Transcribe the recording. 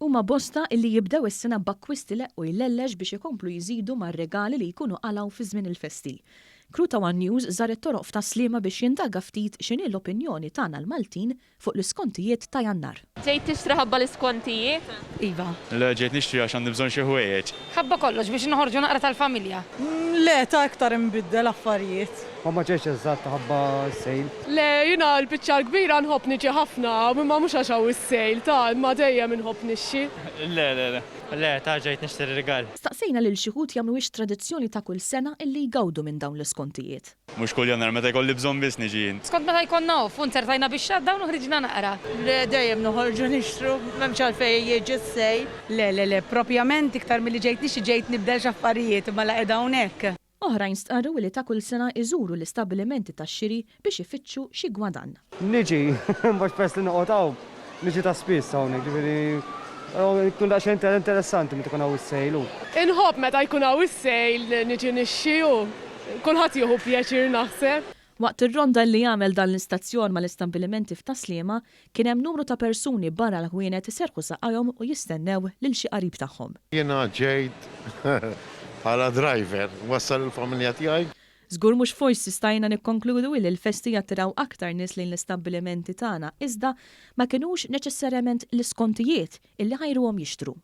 huma bosta illi jibdew is-sena b'akkwisti leq u jlellex biex ikomplu jżidu mar-regali li jkunu qalgħu fi żmien il-festi. Crew ta' One News żaret toroq f'Taslima biex jindaga ftit x'inhi l-opinjoni tagħna l-Maltin fuq l-iskontijiet ta' Jannar. Ġejt tixtri ħabba l-iskontijiet? Iva. Le ġejt nixtri għax għandi bżonn xi ħwejjeġ. Ħabba kollox biex noħorġu naqra tal-familja. Le, ta' iktar imbiddel affarijiet. Ma ġejx eżatt ħabba s-sejl. Le, jina l-biċċa l-kbira nħobb niġi ħafna, imma mhux għax hawn is-sejl, ta' imma dejjem inħobb nixxi. Le, ta' ġejt nixtri rigal. Staqsejna lil xi ħud jagħmlu tradizzjoni ta' kull sena illi jgawdu minn dawn l-iskontijiet. Mhux kull Jannar meta jkolli bżonn biss niġi. Skont meta jkollna funzertajna biex xadda u noħriġna naqra. Le, dejjem noħorġu nixtru, m'hemmx għalfejn jiġi s-sejl. Le, propjament iktar milli ġejt nixi ġejt nibdel x'affarijiet imma laqgħda hawnhekk. Oħrajn stqarru li ta' kull sena iżuru l-istabbilimenti tax-xiri biex ifittxu xi gwadann. Niġi, mhux pers li noqgħod hawn, niġi ta' spiss hawnhekk, ġifieri jkun daqsxejn interessanti meta jkun hawn is-sejl. Inħobb meta jkun hawn is-sejl niġi nixxi u kulħadd jieħu pjaċir naħseb. Waqt ir-ronda li jagħmel dan l-istazzjon mal-istabbilimenti f'Taslima kien hemm numru ta' persuni barra l-ħwienet iserħu saqajhom u jistennew lil xi qarib tagħhom. Jiena ġejt bħala driver, wassal il-familja tiegħi. Żgur mhux forsi stajna nikkonkludu li l-festi jattiraw aktar nies lejn l-istabbilimenti tagħna, iżda ma kinux neċessarjament l-iskontijiet illi ħajruhom jixtru.